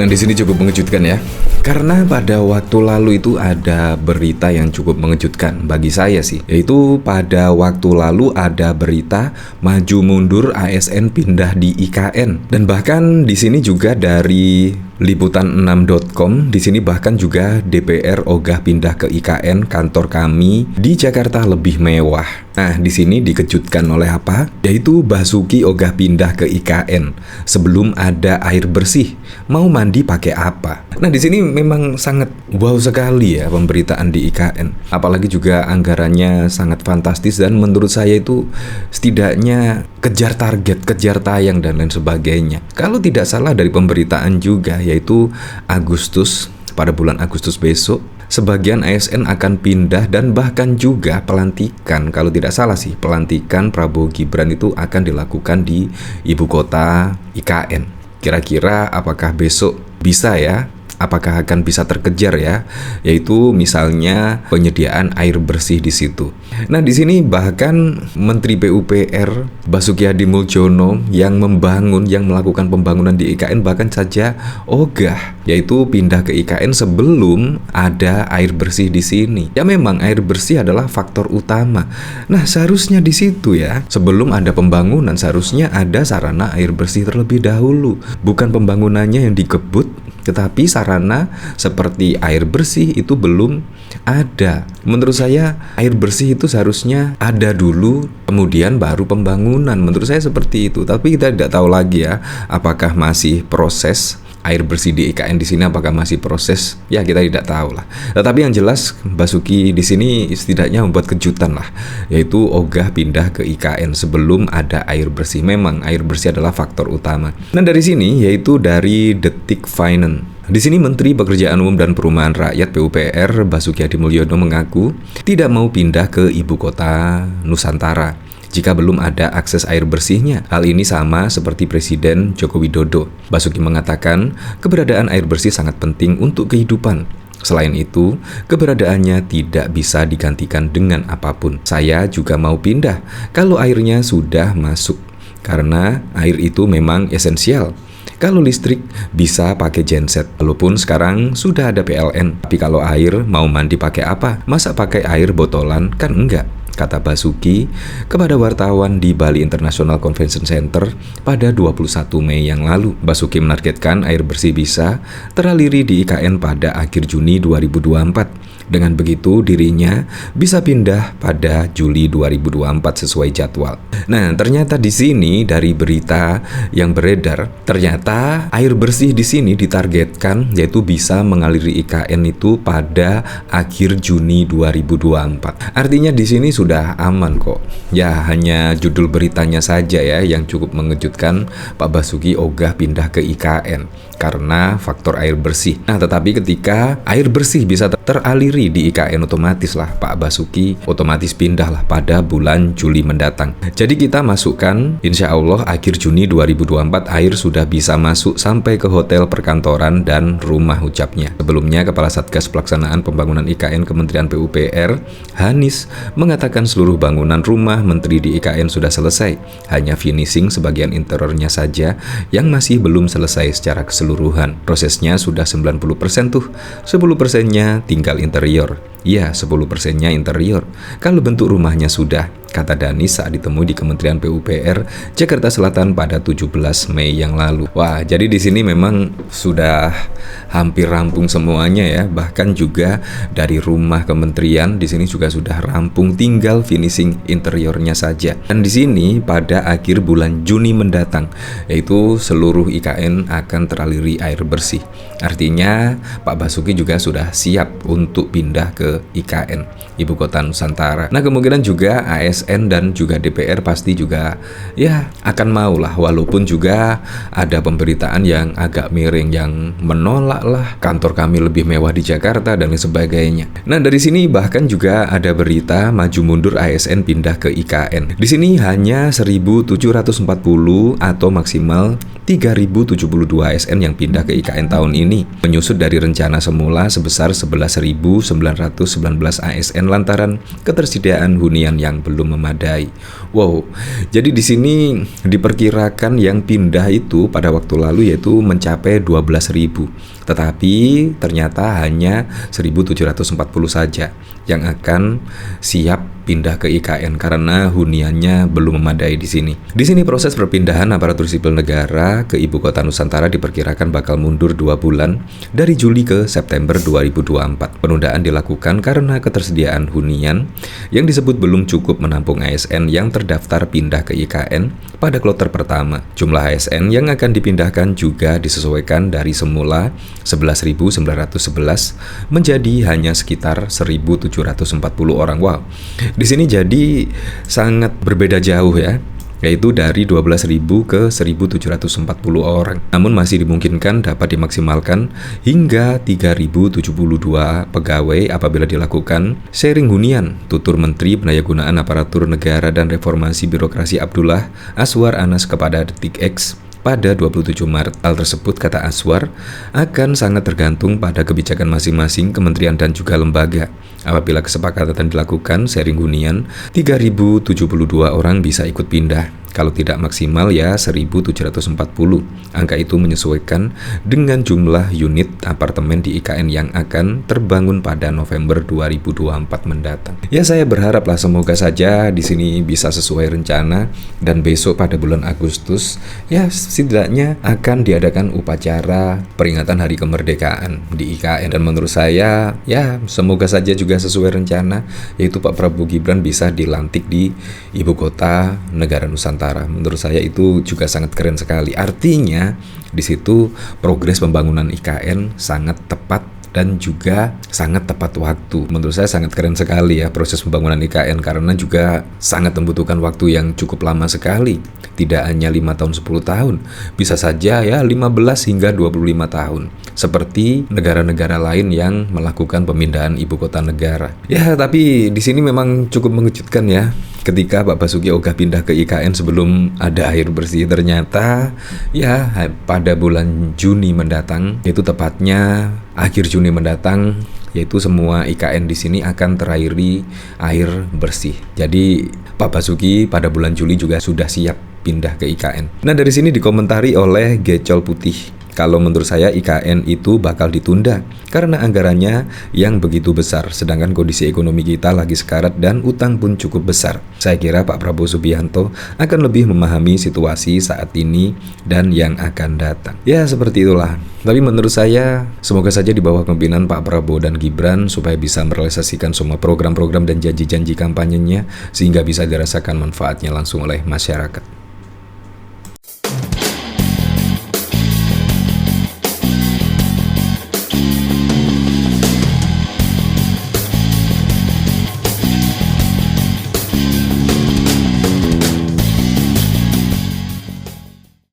Dan di sini cukup mengejutkan ya. Karena pada waktu lalu itu ada berita yang cukup mengejutkan bagi saya sih. Yaitu pada waktu lalu ada berita maju mundur ASN pindah di IKN. Dan bahkan di sini juga dari liputan6.com, di sini bahkan juga DPR ogah pindah ke IKN, kantor kami di Jakarta lebih mewah. Nah, di sini dikejutkan oleh apa? Yaitu Basuki ogah pindah ke IKN sebelum ada air bersih. Mau mandi pakai apa? Nah, di sini memang sangat wow sekali ya pemberitaan di IKN. Apalagi juga anggarannya sangat fantastis dan menurut saya itu setidaknya kejar target, kejar tayang dan lain sebagainya. Kalau tidak salah dari pemberitaan juga, yaitu Agustus, pada bulan Agustus besok sebagian ASN akan pindah dan bahkan juga pelantikan, kalau tidak salah sih pelantikan Prabowo Gibran itu akan dilakukan di ibu kota IKN. Kira-kira apakah besok bisa ya? Apakah akan bisa terkejar ya? Yaitu misalnya penyediaan air bersih di situ. Nah, di sini bahkan Menteri PUPR Basuki Hadi Muljono yang melakukan pembangunan di IKN bahkan saja ogah, yaitu pindah ke IKN sebelum ada air bersih di sini. Ya memang air bersih adalah faktor utama. Nah, seharusnya di situ ya, sebelum ada pembangunan seharusnya ada sarana air bersih terlebih dahulu. Bukan pembangunannya yang dikebut, tetapi sarana seperti air bersih itu belum ada. Menurut saya air bersih itu seharusnya ada dulu, kemudian baru pembangunan. Menurut saya seperti itu. Tapi kita tidak tahu lagi ya, apakah masih proses air bersih di IKN di sini, apakah masih proses? Ya, kita tidak tahu lah. Tetapi yang jelas Basuki di sini setidaknya membuat kejutan lah, yaitu ogah pindah ke IKN sebelum ada air bersih. Memang air bersih adalah faktor utama. Nah, dari sini yaitu dari Detik Finance. Di sini Menteri Pekerjaan Umum dan Perumahan Rakyat PUPR Basuki Hadi Mulyono mengaku tidak mau pindah ke ibu kota Nusantara jika belum ada akses air bersihnya. Hal ini sama seperti Presiden Joko Widodo. Basuki mengatakan keberadaan air bersih sangat penting untuk kehidupan. Selain itu, keberadaannya tidak bisa digantikan dengan apapun. Saya juga mau pindah kalau airnya sudah masuk, karena air itu memang esensial. Kalau listrik bisa pakai genset, walaupun sekarang sudah ada PLN. Tapi kalau air mau mandi pakai apa? Masa pakai air botolan? Kan enggak, kata Basuki kepada wartawan di Bali International Convention Center pada 21 Mei yang lalu. Basuki menargetkan air bersih bisa teraliri di IKN pada akhir Juni 2024. Dengan begitu dirinya bisa pindah pada Juli 2024 sesuai jadwal. Nah, ternyata di sini dari berita yang beredar, ternyata air bersih di sini ditargetkan yaitu bisa mengaliri IKN itu pada akhir Juni 2024. Artinya di sini sudah aman kok. Ya, hanya judul beritanya saja ya yang cukup mengejutkan, Pak Basuki ogah pindah ke IKN karena faktor air bersih. Nah, tetapi ketika air bersih bisa teraliri di IKN, otomatis lah Pak Basuki otomatis pindah lah pada bulan Juli mendatang. Jadi kita masukkan insya Allah akhir Juni 2024 air sudah bisa masuk sampai ke hotel, perkantoran, dan rumah, ucapnya. Sebelumnya Kepala Satgas Pelaksanaan Pembangunan IKN Kementerian PUPR Hanis mengatakan seluruh bangunan rumah menteri di IKN sudah selesai, hanya finishing sebagian interiornya saja yang masih belum selesai secara keseluruhan. Prosesnya sudah 90% tuh, 10%-nya tinggal interior. Ya, 10%-nya interior. Kalau bentuk rumahnya sudah, kata Danis saat ditemui di Kementerian PUPR Jakarta Selatan pada 17 Mei yang lalu. Wah, jadi di sini memang sudah hampir rampung semuanya ya. Bahkan juga dari rumah kementerian di sini juga sudah rampung, tinggal finishing interiornya saja. Dan di sini pada akhir bulan Juni mendatang, yaitu seluruh IKN akan teraliri air bersih. Artinya Pak Basuki juga sudah siap untuk pindah ke IKN, Ibu Kota Nusantara. Nah, kemungkinan juga ASN dan juga DPR pasti juga ya akan mau lah, walaupun juga ada pemberitaan yang agak miring yang menolak lah kantor kami lebih mewah di Jakarta dan lain sebagainya. Nah, dari sini bahkan juga ada berita maju mundur ASN pindah ke IKN. Di sini hanya 1.740 atau maksimal 3.072 ASN yang pindah ke IKN tahun ini, menyusut dari rencana semula sebesar 11.900 ASN lantaran ketersediaan hunian yang belum memadai. Wow, jadi di sini diperkirakan yang pindah itu pada waktu lalu yaitu mencapai 12.000, tetapi ternyata hanya 1.740 saja yang akan siap pindah ke IKN karena huniannya belum memadai di sini. Di sini proses perpindahan aparatur sipil negara ke Ibu Kota Nusantara diperkirakan bakal mundur 2 bulan dari Juli ke September 2024. Penundaan dilakukan karena ketersediaan hunian yang disebut belum cukup menampung ASN yang terdaftar pindah ke IKN pada kloter pertama. Jumlah ASN yang akan dipindahkan juga disesuaikan dari semula 11.911 menjadi hanya sekitar 1.740 orang. Wow. Di sini jadi sangat berbeda jauh ya, yaitu dari 12.000 ke 1.740 orang. Namun masih dimungkinkan dapat dimaksimalkan hingga 3.072 pegawai apabila dilakukan sharing hunian, tutur Menteri Pendayagunaan Aparatur Negara dan Reformasi Birokrasi Abdullah Azwar Anas kepada Detik X pada 27 Maret. Hal tersebut, kata Azwar, akan sangat tergantung pada kebijakan masing-masing kementerian dan juga lembaga. Apabila kesepakatan dilakukan sharing hunian, 3.072 orang bisa ikut pindah. Kalau tidak maksimal ya 1.740. Angka itu menyesuaikan dengan jumlah unit apartemen di IKN yang akan terbangun pada November 2024 mendatang. Ya, saya berharaplah semoga saja di sini bisa sesuai rencana dan besok pada bulan Agustus ya setidaknya akan diadakan upacara peringatan Hari Kemerdekaan di IKN, dan menurut saya ya semoga saja juga sesuai rencana, yaitu Pak Prabowo Gibran bisa dilantik di Ibu Kota Negara Nusantara. Menurut saya itu juga sangat keren sekali. Artinya di situ progres pembangunan IKN sangat tepat dan juga sangat tepat waktu. Menurut saya sangat keren sekali ya proses pembangunan IKN, karena juga sangat membutuhkan waktu yang cukup lama sekali. Tidak hanya 5 tahun 10 tahun, bisa saja ya 15 hingga 25 tahun. Seperti negara-negara lain yang melakukan pemindahan ibu kota negara. Ya, tapi di sini memang cukup mengejutkan ya. Ketika Pak Basuki ogah pindah ke IKN sebelum ada air bersih, ternyata ya pada bulan Juni mendatang, yaitu tepatnya akhir Juni mendatang, yaitu semua IKN di sini akan terairi air bersih. Jadi Pak Basuki pada bulan Juli juga sudah siap pindah ke IKN. Nah, dari sini dikomentari oleh Gecol Putih, kalau menurut saya IKN itu bakal ditunda karena anggarannya yang begitu besar, sedangkan kondisi ekonomi kita lagi sekarat dan utang pun cukup besar. Saya kira Pak Prabowo Subianto akan lebih memahami situasi saat ini dan yang akan datang. Ya, seperti itulah. Tapi menurut saya semoga saja di bawah kepemimpinan Pak Prabowo dan Gibran supaya bisa merealisasikan semua program-program dan janji-janji kampanyenya sehingga bisa dirasakan manfaatnya langsung oleh masyarakat.